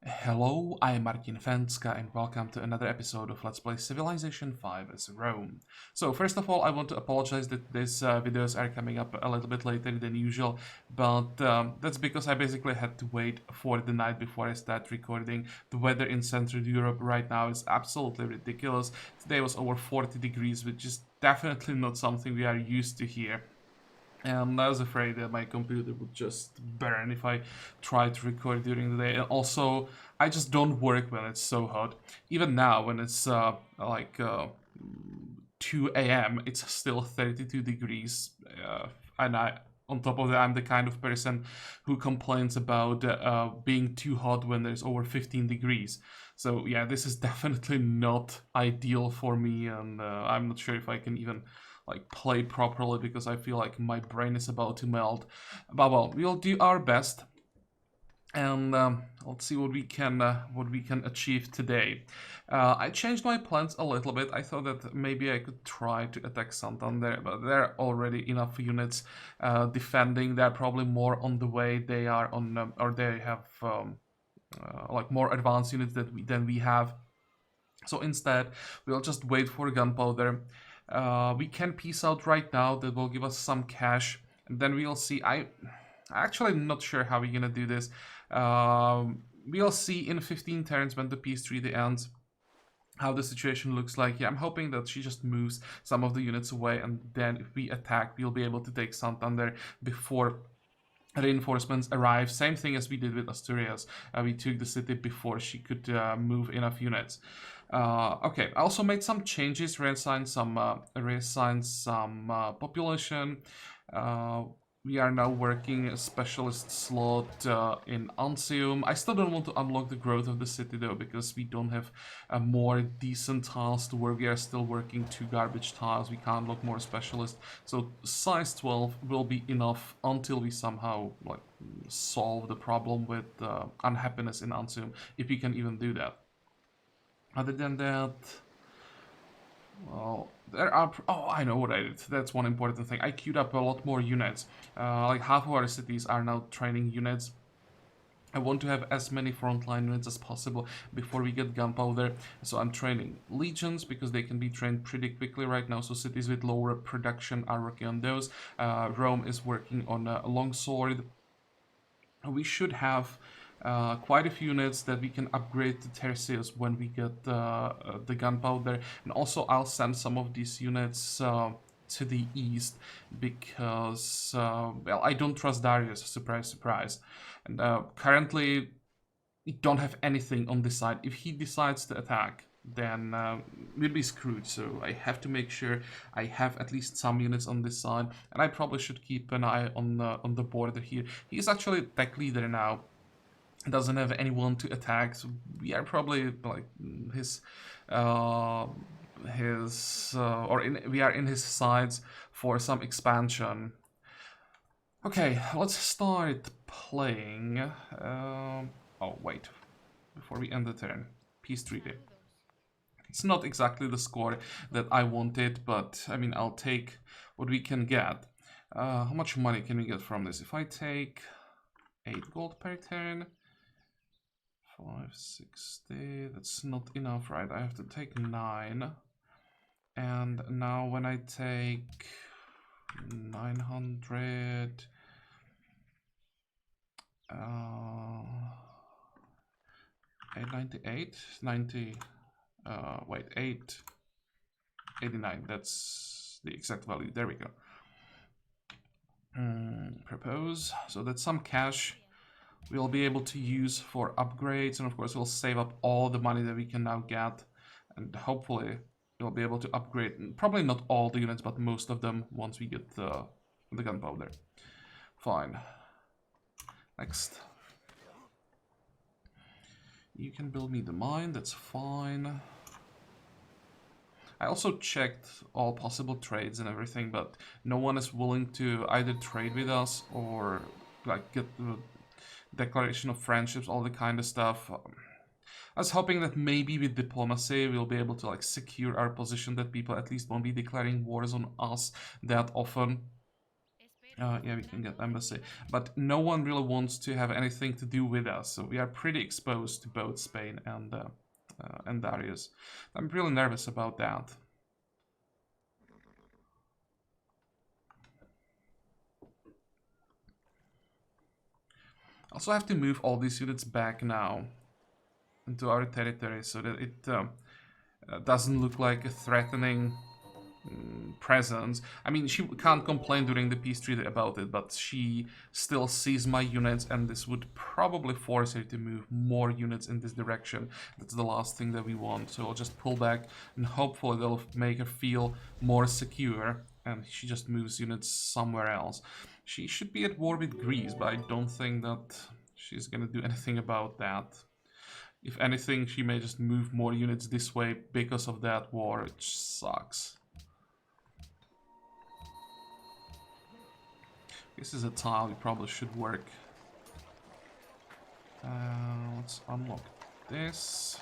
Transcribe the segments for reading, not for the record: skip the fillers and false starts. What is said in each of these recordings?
Hello, I'm Martin Fencka and welcome to another episode of Let's Play Civilization 5 as Rome. So first of all, I want to apologize that these videos are coming up a little bit later than usual, but that's because I basically had to wait for the night before I start recording. The weather in Central Europe right now is absolutely ridiculous. Today was over 40 degrees, which is definitely not something we are used to here. And I was afraid that my computer would just burn if I tried to record during the day. And also, I just don't work when it's so hot. Even now, when it's 2 a.m., it's still 32 degrees. And on top of that, I'm the kind of person who complains about being too hot when there's over 15 degrees. So yeah, this is definitely not ideal for me, and I'm not sure if I can even play properly because I feel like my brain is about to melt. But well, we'll do our best, and let's see what we can achieve today. I changed my plans a little bit. I thought that maybe I could try to attack Santander, but there are already enough units defending. They're probably more on the way. They are on, or they have more advanced units than we have. So instead, we'll just wait for gunpowder. We can peace out right now. That will give us some cash, and then we'll see. I actually not sure how we're gonna do this. We'll see in 15 turns when the peace treaty ends how the situation looks like. Yeah, I'm hoping that she just moves some of the units away, and then if we attack, we'll be able to take Santander before reinforcements arrive. Same thing as we did with Asturias. We took the city before she could move enough units. Okay, I also made some changes, reassigned some population. We are now working a specialist slot in Ansium. I still don't want to unlock the growth of the city though, because we don't have a more decent tiles to work. We are still working 2 garbage tiles. We can't unlock more specialists. So size 12 will be enough until we somehow solve the problem with unhappiness in Ansium, if we can even do that. Other than that, well, there are... Oh, I know what I did. That's one important thing. I queued up a lot more units. Like half of our cities are now training units. I want to have as many frontline units as possible before we get gunpowder. So I'm training legions because they can be trained pretty quickly right now. So cities with lower production are working on those. Rome is working on a longsword. We should have quite a few units that we can upgrade to Tercius when we get the gunpowder. And also I'll send some of these units to the east because, well, I don't trust Darius, surprise, surprise. And currently we don't have anything on this side. If he decides to attack, then we'll be screwed. So I have to make sure I have at least some units on this side, and I probably should keep an eye on the border here. He's actually tech leader now, doesn't have anyone to attack, so we are probably like we are in his sides for some expansion. Okay, let's start playing. Oh wait, before we end the turn, peace treaty. It's not exactly the score that I wanted, but I mean, I'll take what we can get. How much money can we get from this? If I take 8 gold per turn, 560, that's not enough, right? I have to take 9. And now when I take 900, 898, 90, wait, 889, that's the exact value. There we go. Propose, so that's some cash we'll be able to use for upgrades, and of course we'll save up all the money that we can now get, and hopefully we'll be able to upgrade probably not all the units, but most of them once we get the gunpowder. Fine. Next. You can build me the mine, that's fine. I also checked all possible trades and everything, but no one is willing to either trade with us or like get the declaration of friendships, all the kind of stuff. I was hoping that maybe with diplomacy we'll be able to like secure our position, that people at least won't be declaring wars on us that often. Yeah, we can get embassy. But no one really wants to have anything to do with us, so we are pretty exposed to both Spain and Darius. I'm really nervous about that. Also, I have to move all these units back now into our territory so that it doesn't look like a threatening presence. I mean, she can't complain during the peace treaty about it, but she still sees my units, and this would probably force her to move more units in this direction. That's the last thing that we want. So I'll just pull back, and hopefully they'll make her feel more secure, and she just moves units somewhere else. She should be at war with Greece, but I don't think that she's gonna do anything about that. If anything, she may just move more units this way because of that war, which sucks. This is a tile we probably should work. Let's unlock this.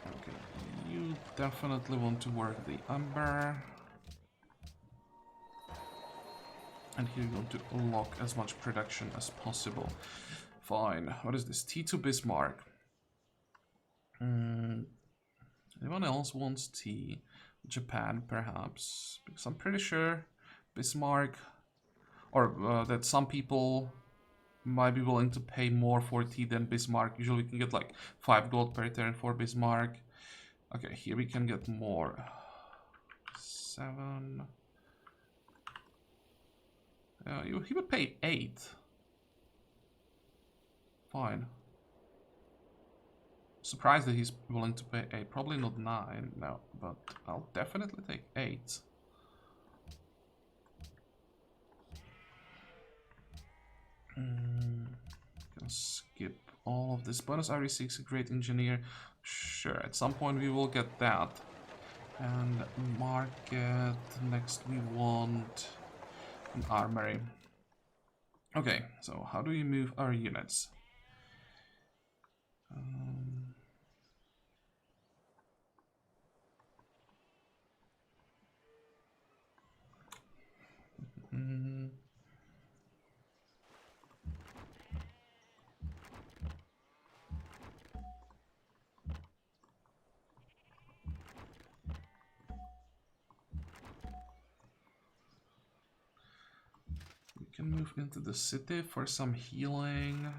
Okay, you definitely want to work the Umber. And here you want to unlock as much production as possible. Fine. What is this? T2 Bismarck. Anyone else wants tea? Japan, perhaps. Because I'm pretty sure Bismarck, or that some people might be willing to pay more for tea than Bismarck. Usually we can get like 5 gold per turn for Bismarck. Okay, here we can get more. 7. He would pay 8. Fine. Surprised that he's willing to pay 8. Probably not 9, no, but I'll definitely take 8. Can skip all of this. Bonus RE6, a great engineer. Sure, at some point we will get that. And market. Next we want an armory. Okay, so how do we move our units? We can move into the city for some healing.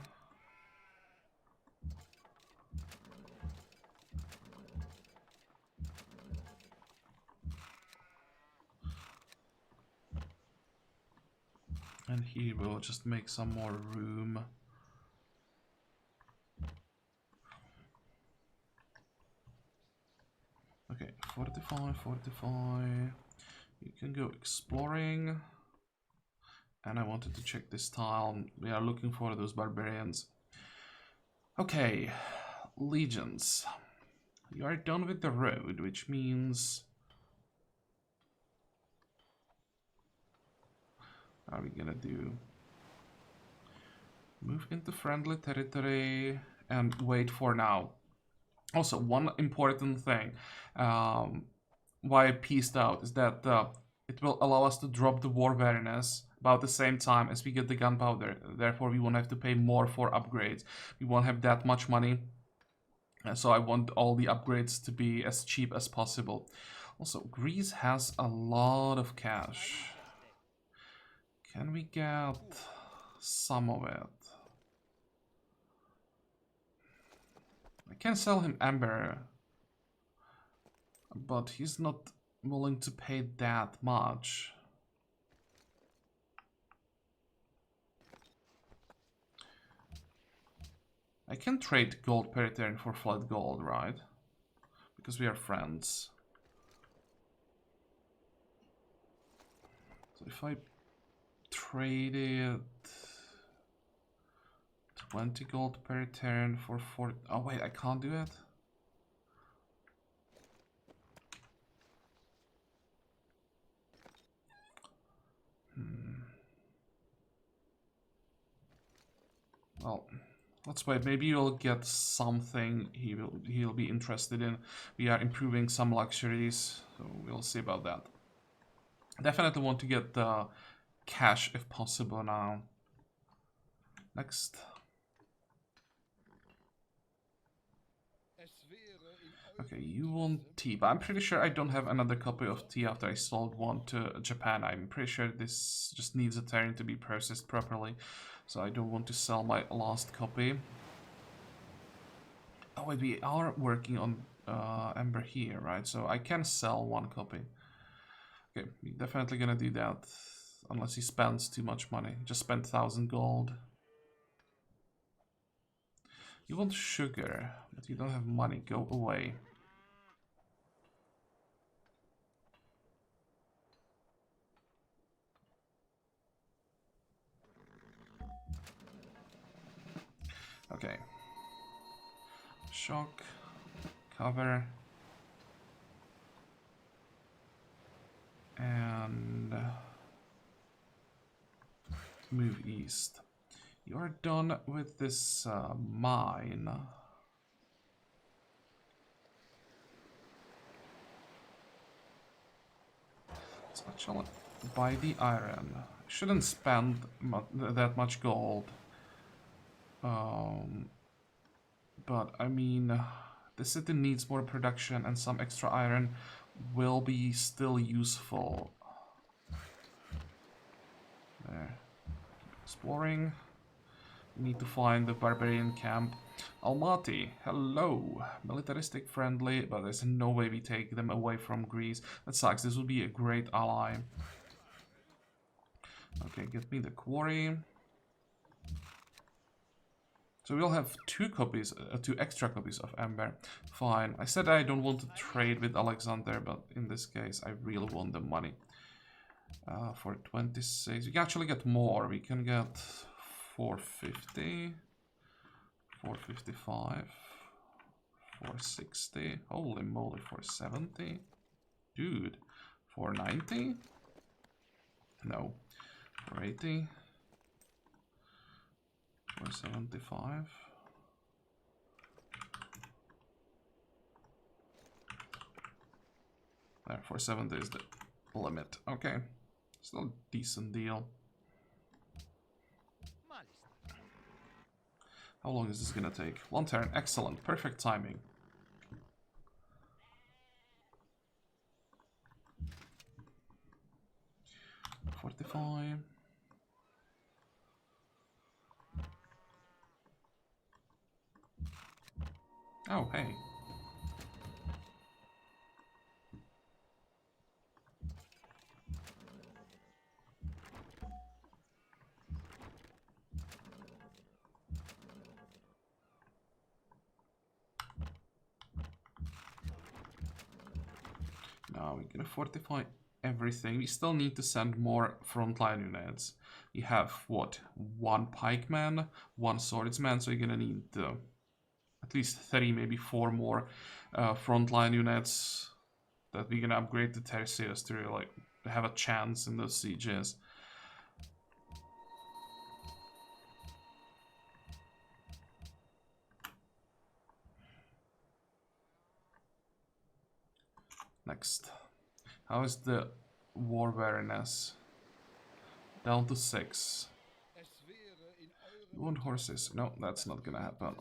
And here we'll just make some more room. Okay, fortify. You can go exploring. And I wanted to check this tile. We are looking for those barbarians. Okay, legions. You are done with the road, which means... What are we gonna do? Move into friendly territory and wait for now. Also, one important thing why I pieced out is that it will allow us to drop the war wariness about the same time as we get the gunpowder. Therefore, we won't have to pay more for upgrades. We won't have that much money. So I want all the upgrades to be as cheap as possible. Also, Greece has a lot of cash. Can we get some of it? I can sell him Amber, but he's not willing to pay that much. I can trade gold per turn for flat gold, right? Because we are friends. So if I traded 20 gold per turn for 4... Oh wait, I can't do it? Well, Let's wait. Maybe you'll get something he'll be interested in. We are improving some luxuries, so we'll see about that. Definitely want to get the cash if possible now. Next. Okay, you want tea, but I'm pretty sure I don't have another copy of tea after I sold one to Japan. I'm pretty sure this just needs a turn to be processed properly, so I don't want to sell my last copy. Oh wait, we are working on Ember here, right? So I can sell one copy. Okay, we're definitely gonna do that, unless he spends too much money. Just spent 1,000 gold. You want sugar, but you don't have money. Go away. Okay. Shock. Cover. And move east. You are done with this mine. Let's actually buy the iron. Shouldn't spend that much gold. But I mean, the city needs more production, and some extra iron will be still useful. There. Exploring. We need to find the barbarian camp. Almaty, hello. Militaristic friendly, but there's no way we take them away from Greece. That sucks. This would be a great ally. Okay, get me the quarry. So we'll have two extra copies of Ember. Fine. I said I don't want to trade with Alexander, but in this case, I really want the money. For 26, we can actually get more. We can get 450, 455, 460. Holy moly, 470. Dude, 490? No. 480. 475. There, 470 is the limit. Okay. Still a decent deal. How long is this gonna take? One turn. Excellent. Perfect timing. $45. Oh, hey. Now we're gonna fortify everything. We still need to send more frontline units. We have, what, one pikeman, one swordsman, so you're gonna need at least 3, maybe 4 more frontline units that we're gonna upgrade to Tertius to really have a chance in those sieges. Next. How is the war weariness? Down to 6. You want horses? No, that's not gonna happen.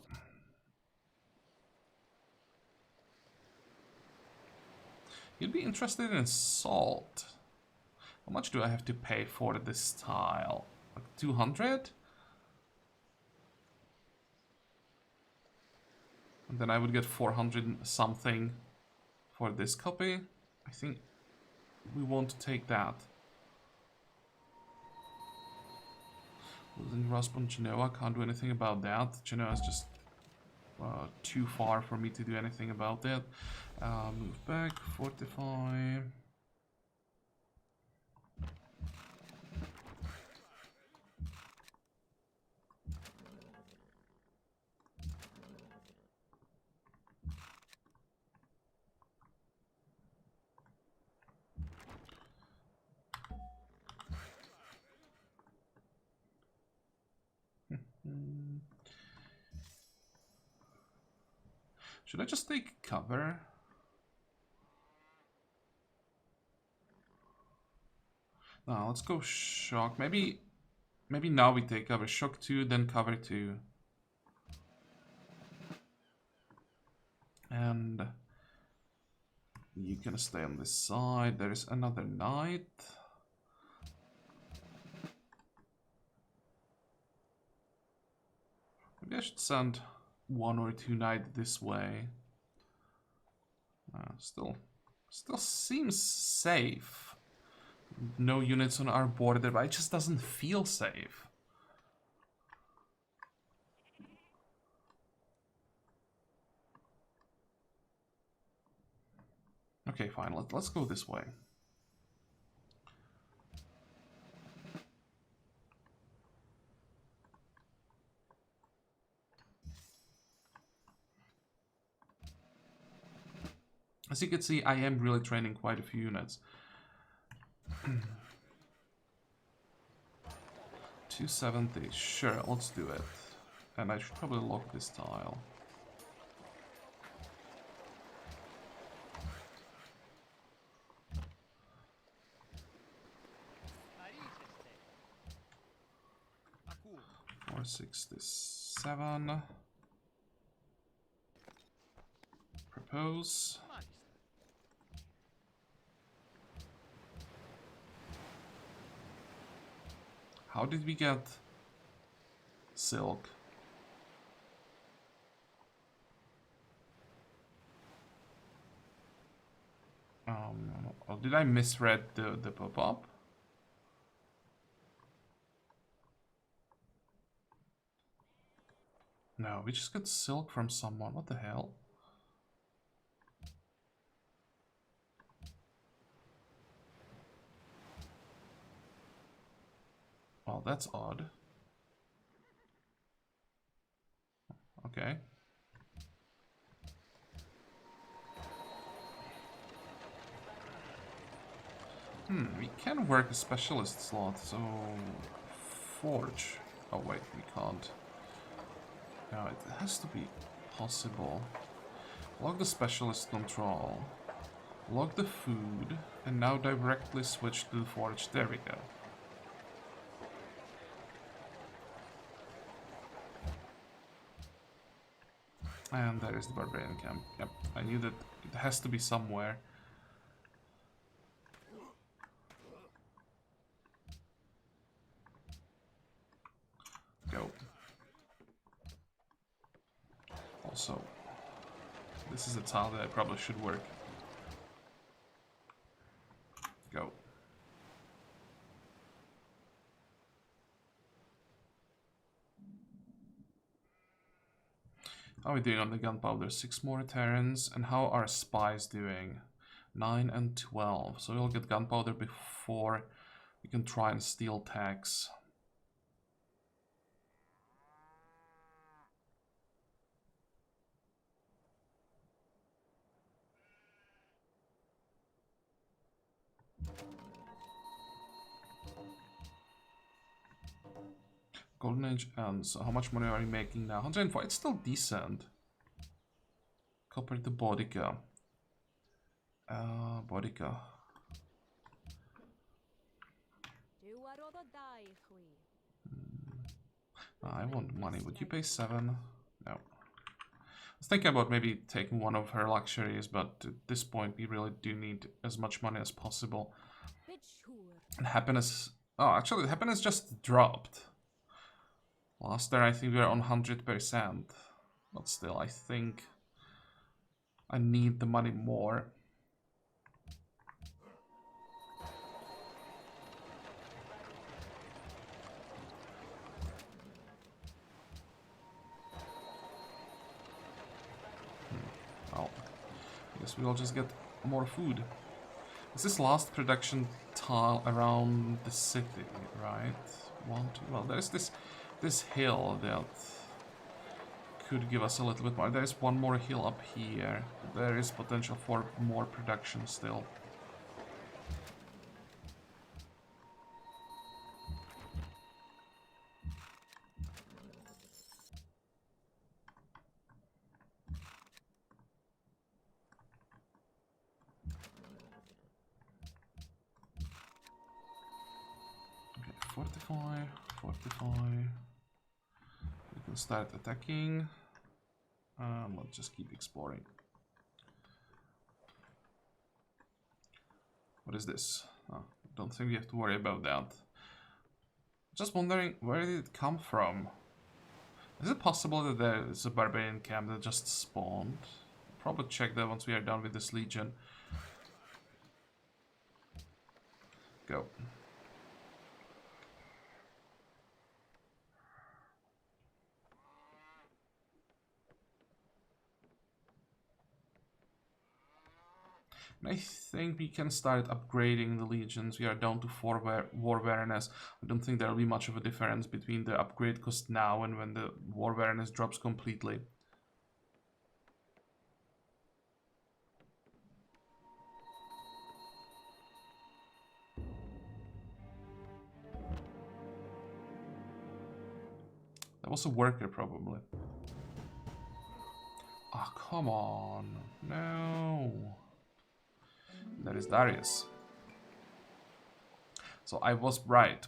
You'd be interested in salt. How much do I have to pay for this tile? Like 200? And then I would get 400 something for this copy. I think we want to take that. Losing Rasp on Genoa, can't do anything about that. Genoa is just too far for me to do anything about it. Move back, fortify. Should I just take cover? No, let's go shock. Maybe now we take cover. Shock 2, then cover 2. And you can stay on this side. There is another knight. Maybe I should send 1 or 2 knights this way. Still seems safe. No units on our border, but it just doesn't feel safe. Okay, fine. Let's go this way. As you can see, I am really training quite a few units. 270, sure, let's do it. And I should probably lock this tile. Four, 67. Propose. How did we get silk? Oh, did I misread the pop-up? No, we just got silk from someone. What the hell? Well, that's odd. Okay. We can work a specialist slot, so... Forge. Oh wait, we can't. No, it has to be possible. Lock the specialist control. Lock the food, and now directly switch to the forge. There we go. And there is the barbarian camp. Yep, I knew that it has to be somewhere. Go. Also, this is a tile that I probably should work. Go. How are we doing on the gunpowder? 6 more Terrans. And how are spies doing? 9 and 12. So we'll get gunpowder before we can try and steal tax. Golden Age ends. So how much money are you making now? 104. It's still decent. Compared to Bodica. Bodica. I want money. Would you pay 7? No. I was thinking about maybe taking one of her luxuries, but at this point we really do need as much money as possible. And happiness... Oh, actually, happiness just dropped. Last turn I think we were on 100%. But still, I think I need the money more. Well, I guess we'll just get more food. Is this last production tile around the city, right? 1, 2... Well, there's this hill that could give us a little bit more. There is one more hill up here. There is potential for more production still. fortify, fortify. We can start attacking. Let's just keep exploring. What is this? Oh, don't think we have to worry about that. Just wondering, where did it come from? Is it possible that there is a barbarian camp that just spawned? Probably check that once we are done with this legion. Go. I think we can start upgrading the legions. We are down to 4 war awareness. I don't think there will be much of a difference between the upgrade cost now and when the war awareness drops completely. That was a worker, probably. Oh, come on. No. That is Darius. So I was right.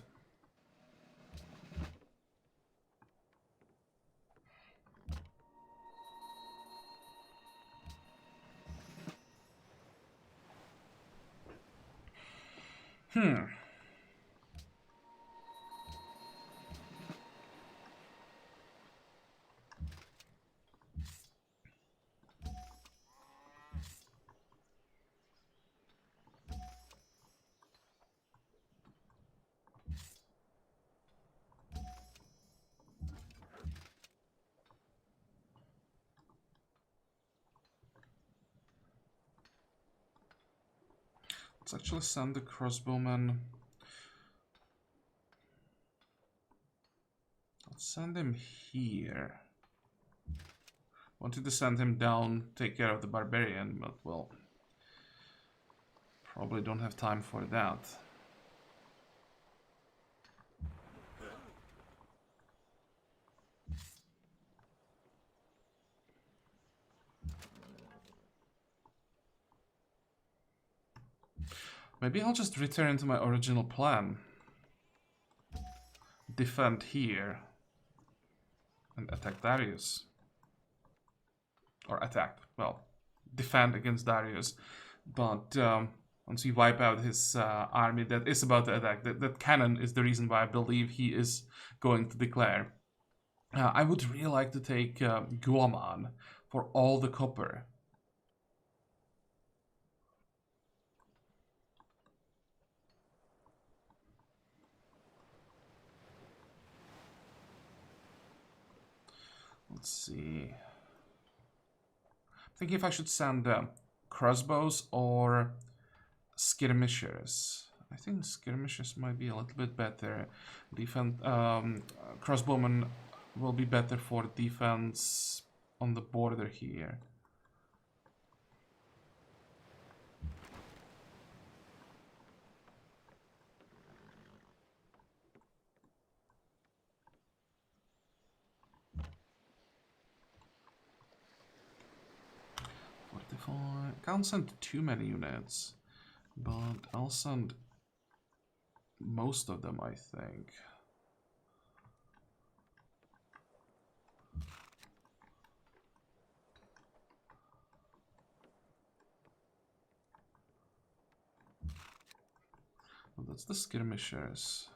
Let's actually send the crossbowman. Let's send him here. Wanted to send him down, take care of the barbarian, but well, probably don't have time for that. Maybe I'll just return to my original plan. Defend here. And attack Darius. Or attack, well, defend against Darius. But once we wipe out his army that is about to attack, that cannon is the reason why I believe he is going to declare. I would really like to take Guaman for all the copper. Let's see. I'm thinking if I should send crossbows or skirmishers. I think skirmishers might be a little bit better. Crossbowmen will be better for defense on the border here. Can't send too many units, but I'll send most of them, I think. Well, that's the skirmishers.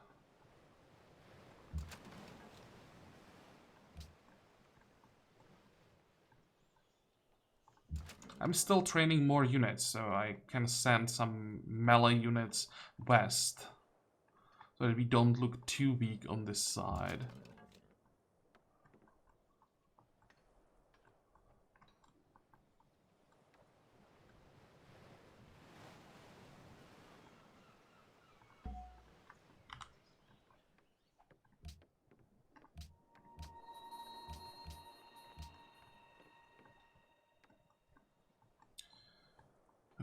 I'm still training more units, so I can send some melee units west, so that we don't look too weak on this side.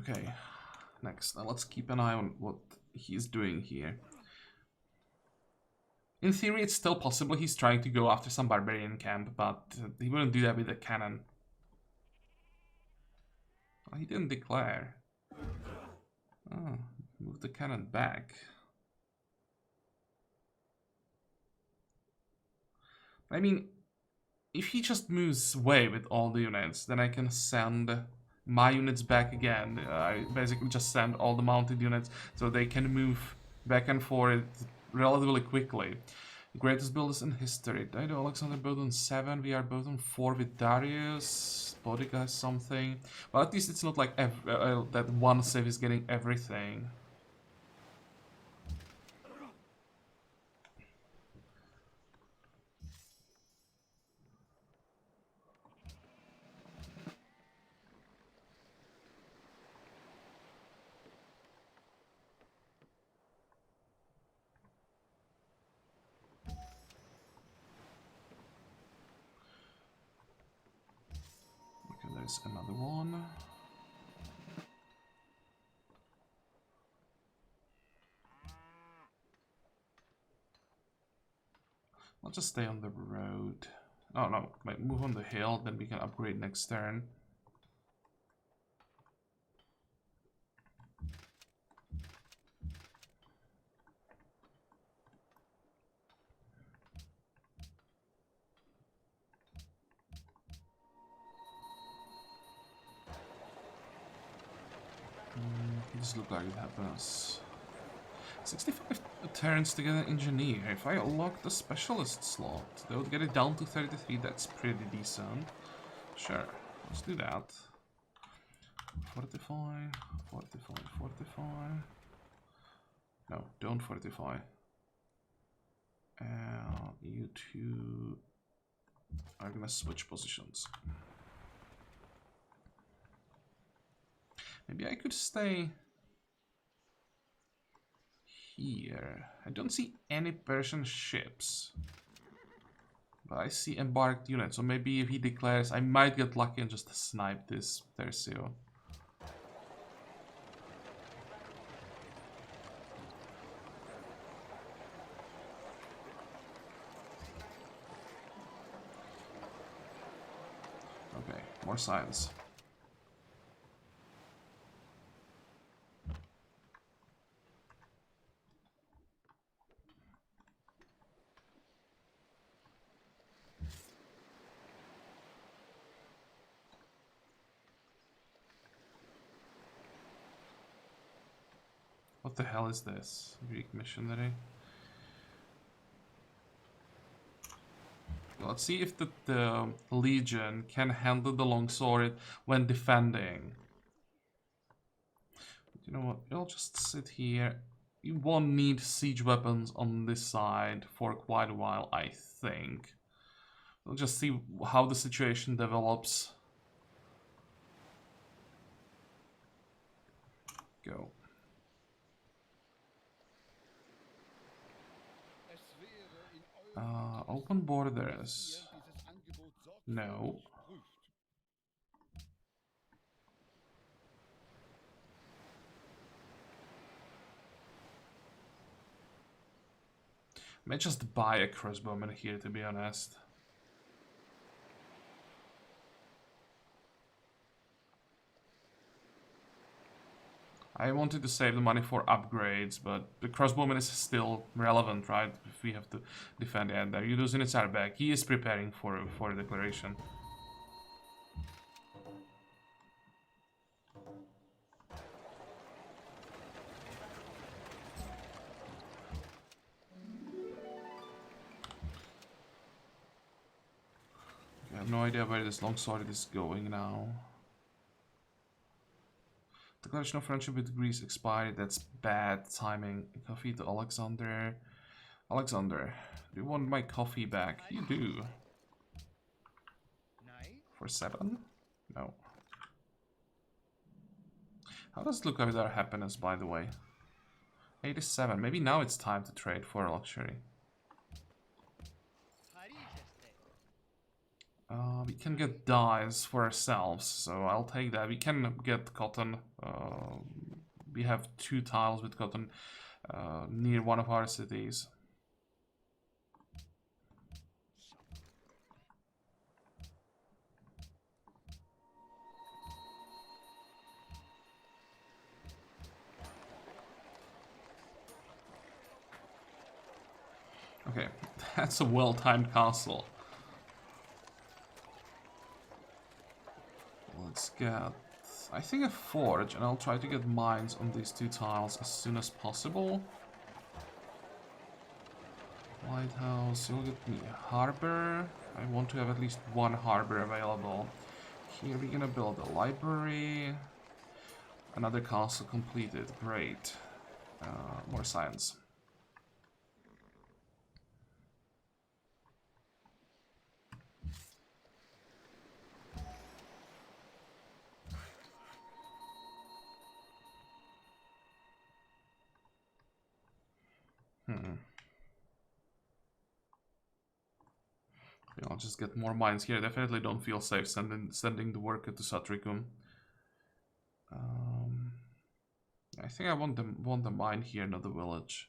Okay, next. Now let's keep an eye on what he's doing here. In theory, it's still possible he's trying to go after some barbarian camp, but he wouldn't do that with a cannon. Oh, he didn't declare. Oh, move the cannon back. I mean, if he just moves away with all the units, then I can send my units back again. I basically just send all the mounted units so they can move back and forth relatively quickly. Greatest builders in history. Died Alexander built on 7, we are both on 4 with Darius. Bodica has something. Well, at least it's not like that one civ is getting everything. Okay, there's another one. I'll just stay on the road. Oh no, wait, move on the hill, then we can upgrade next turn. It does look like it happens. 65 turns to get an engineer. If I unlock the specialist slot, they would get it down to 33. That's pretty decent. Sure, let's do that. Fortify, fortify, fortify. No, don't fortify. You two are gonna switch positions. Maybe I could stay here. I don't see any Persian ships, but I see embarked units. So maybe if he declares, I might get lucky and just snipe this Tercio. Okay, more science. What the hell is this? Greek missionary? Let's see if the Legion can handle the longsword when defending. You know what? You'll just sit here. You won't need siege weapons on this side for quite a while, I think. We'll just see how the situation develops. Go. Open borders. No. I may just buy a crossbowman here, to be honest. I wanted to save the money for upgrades, but the crossbowman is still relevant, right? If we have to defend the end there. Yudo's units are back. He is preparing for a declaration. I have no idea where this longsword is going now. Declaration of friendship with Greece expired. That's bad timing. Coffee to Alexander. Alexander, do you want my coffee back? You do. For 7? No. How does it look with our happiness, by the way? 87. Maybe now it's time to trade for luxury. We can get dyes for ourselves, so I'll take that. We can get cotton. We have 2 tiles with cotton near one of our cities. Okay, that's a well-timed castle. Let's get, I think, a forge, and I'll try to get mines on these 2 tiles as soon as possible. Lighthouse, you'll get me a harbor. I want to have at least 1 harbor available. Here we're gonna build a library. Another castle completed, great. More science. I'll just get more mines here. Definitely don't feel safe sending the worker to Satricum. I think I want the mine here, not the village.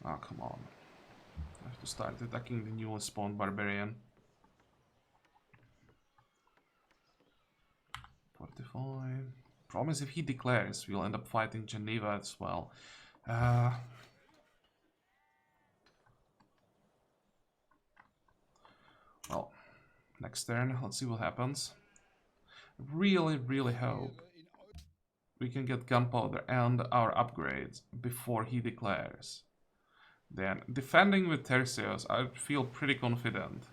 Oh, come on. I have to start attacking the newly spawned barbarian. 45. Problem is, if he declares, we'll end up fighting Geneva as well. Well, next turn, let's see what happens. Really, really hope we can get gunpowder and our upgrades before he declares. Then, defending with Tercios, I feel pretty confident.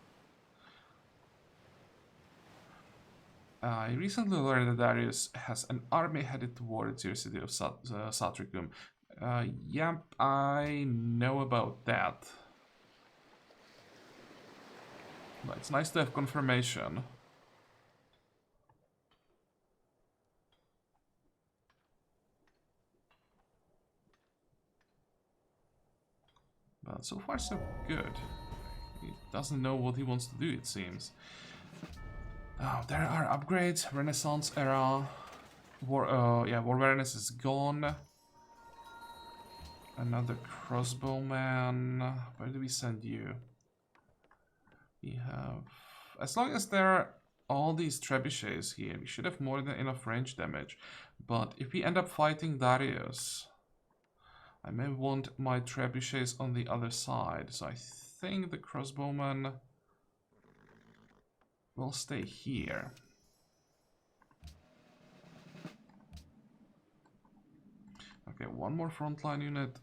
I recently learned that Darius has an army headed towards your city of Satricum. Yep, I know about that. But it's nice to have confirmation. But so far so good. He doesn't know what he wants to do, it seems. Oh, there are upgrades. Renaissance era. War awareness is gone. Another crossbowman. Where do we send you? We have... As long as there are all these trebuchets here, we should have more than enough range damage. But if we end up fighting Darius, I may want my trebuchets on the other side. So I think the crossbowman will stay here. Okay, 1 more frontline unit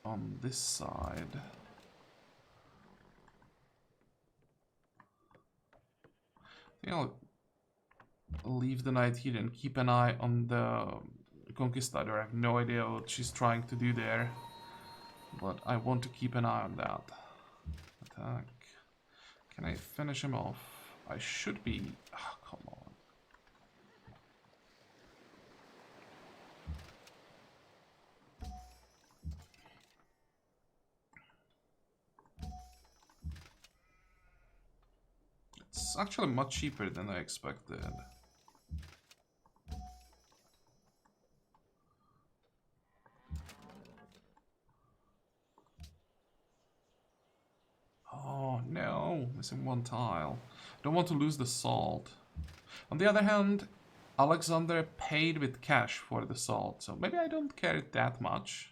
on this side. I think I'll leave the knight here and keep an eye on the Conquistador. I have no idea what she's trying to do there, but I want to keep an eye on that. Attack. Can I finish him off? I should be... Oh, come on. It's actually much cheaper than I expected. Oh no, missing 1 tile. Don't want to lose the salt. On the other hand, Alexander paid with cash for the salt, so maybe I don't care that much.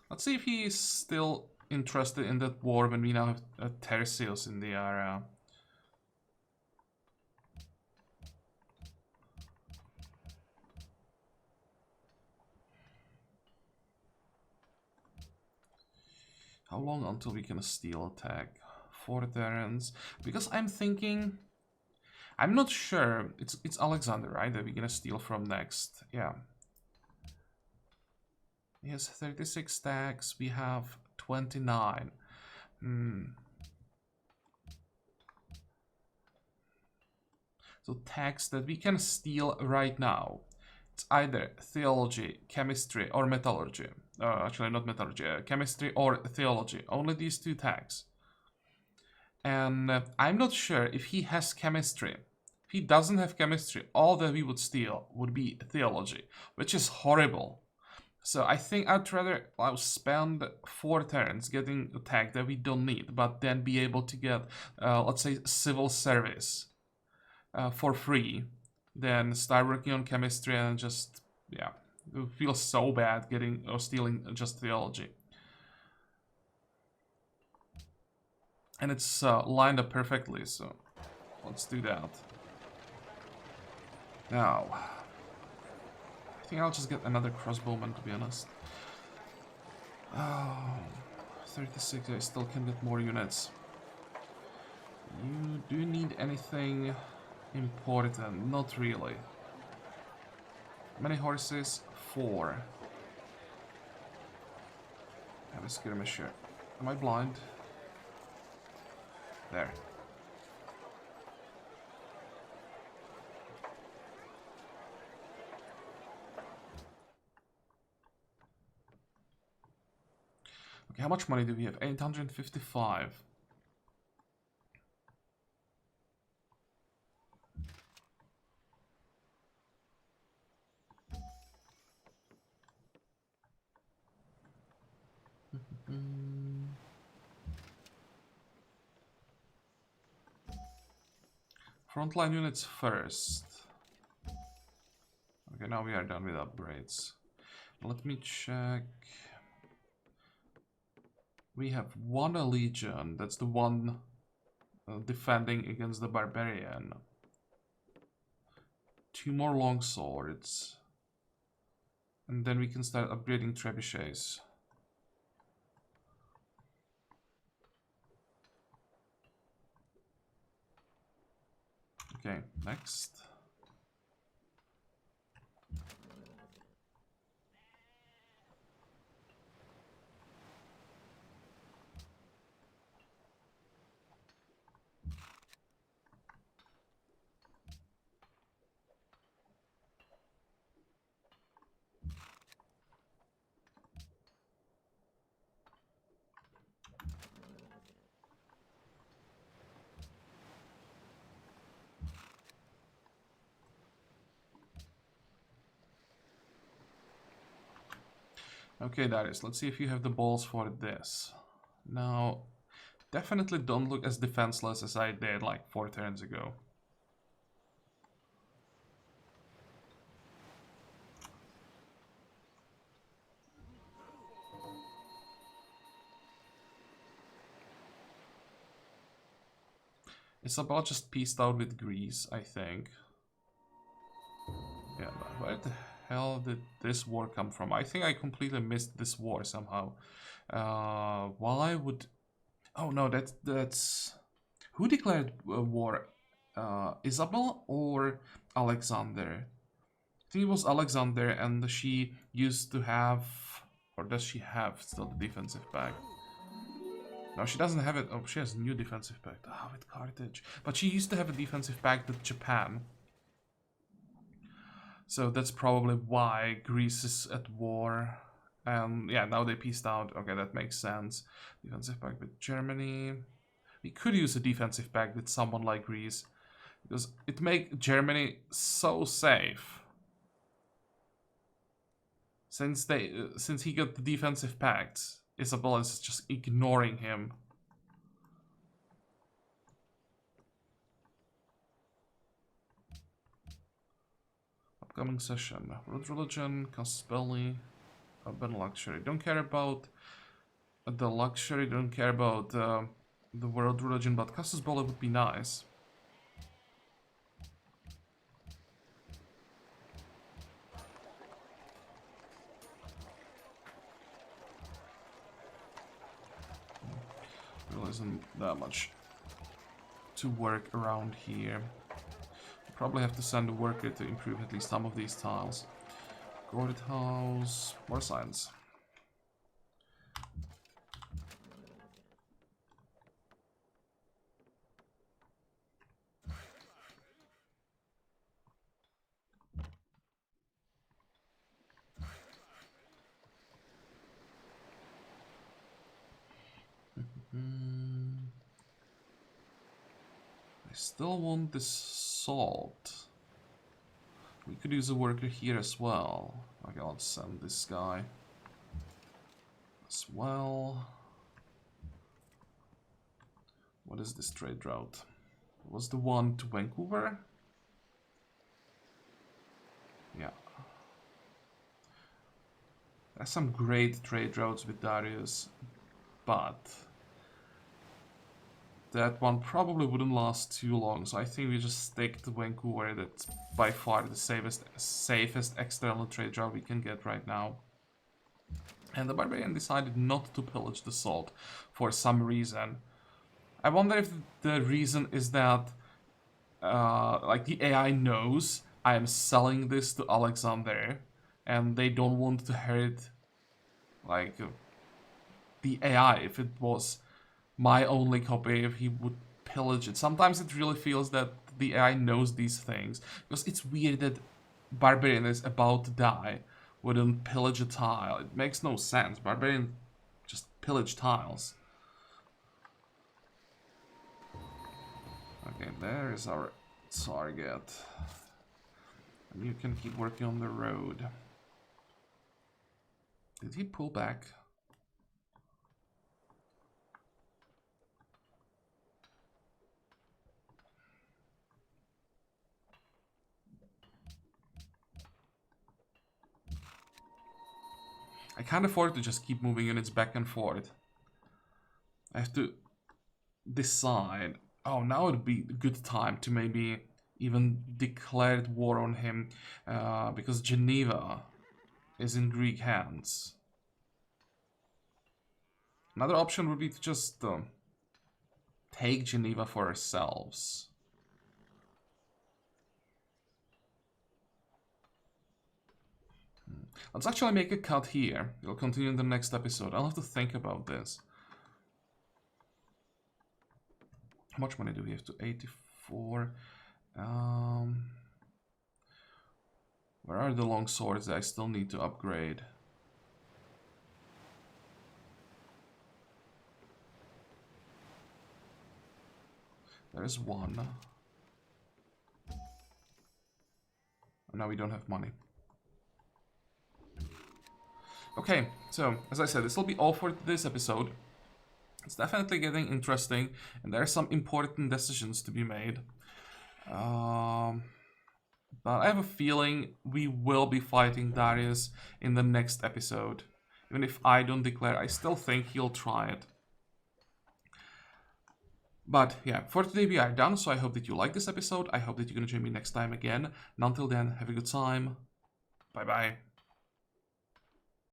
Let's see if he is still interested in that war when we now have Tercios in the area. How long until we can steal attack? 4 turns. Because I'm thinking... I'm not sure. It's Alexander, right? That we're gonna steal from next. Yeah. He has 36 stacks. We have 29. So tags that we can steal right now. It's either theology, chemistry, or metallurgy. Actually, not metallurgy. Chemistry or theology. Only these 2 tags. And I'm not sure if he has chemistry. If he doesn't have chemistry, all that we would steal would be theology, which is horrible. So I think I'd rather spend 4 turns getting a tag that we don't need, but then be able to get, let's say, civil service for free, than start working on chemistry and just, yeah, it feels so bad getting or stealing just theology. And it's lined up perfectly, so let's do that. Now, I think I'll just get another crossbowman, to be honest. Oh, 36, I still can get more units. You do need anything important? Not really. Many horses? 4. Have a skirmisher. Am I blind? There. Okay, how much money do we have? 855. Frontline units first. Okay, now we are done with upgrades. Let me check. We have 1 legion. That's the one defending against the barbarian. 2 more longswords. And then we can start upgrading trebuchets. Okay, next. Okay, Darius, let's see if you have the balls for this. Now, definitely don't look as defenseless as I did like 4 turns ago. Isabel just pieced out with Greece, I think. Yeah, but where the hell did this war come from? I think I completely missed this war somehow. Why would... Oh no, that's... Who declared war? Isabel or Alexander? I think it was Alexander, and she used to have... Or does she have still the defensive pact? No, she doesn't have it. Oh, she has a new defensive pact. Ah, with Carthage. But she used to have a defensive pact with Japan. So that's probably why Greece is at war. And yeah, now they pieced out. Okay, that makes sense. Defensive pact with Germany. We could use a defensive pact with someone like Greece, because it makes Germany so safe. Since he got the defensive pact, Isabella is just ignoring him. Upcoming session. World religion, casus belli, urban luxury. Don't care about the luxury, don't care about the world religion, but casus belli would be nice. There isn't that much to work around here. Probably have to send a worker to improve at least some of these tiles. Guarded house, more science. I still want this salt. We could use a worker here as well. Okay, let's send this guy as well. What is this trade route? Was the one to Vancouver? Yeah. There's some great trade routes with Darius, but that one probably wouldn't last too long, so I think we just stick to Vancouver. That's by far the safest external trade route we can get right now. And the Barbarian decided not to pillage the salt for some reason. I wonder if the reason is that like the AI knows I am selling this to Alexander and they don't want to hurt like the AI. If it was my only copy, if he would pillage it. Sometimes it really feels that the AI knows these things, because it's weird that Barbarian is about to die wouldn't pillage a tile. It makes no sense. Barbarian just pillage tiles. Okay, there is our target. And you can keep working on the road. Did he pull back? I can't afford to just keep moving units back and forth. I have to decide. Oh, now would be a good time to maybe even declare war on him, because Geneva is in Greek hands. Another option would be to just take Geneva for ourselves. Let's actually make a cut here. We'll continue in the next episode. I'll have to think about this. How much money do we have? To 84. Where are the long swords that I still need to upgrade? There's one. And now we don't have money. Okay, so as I said, this will be all for this episode. It's definitely getting interesting, and there are some important decisions to be made. But I have a feeling we will be fighting Darius in the next episode. Even if I don't declare, I still think he'll try it. But yeah, for today we are done, so I hope that you like this episode. I hope that you're going to join me next time again. And until then, have a good time. Bye-bye.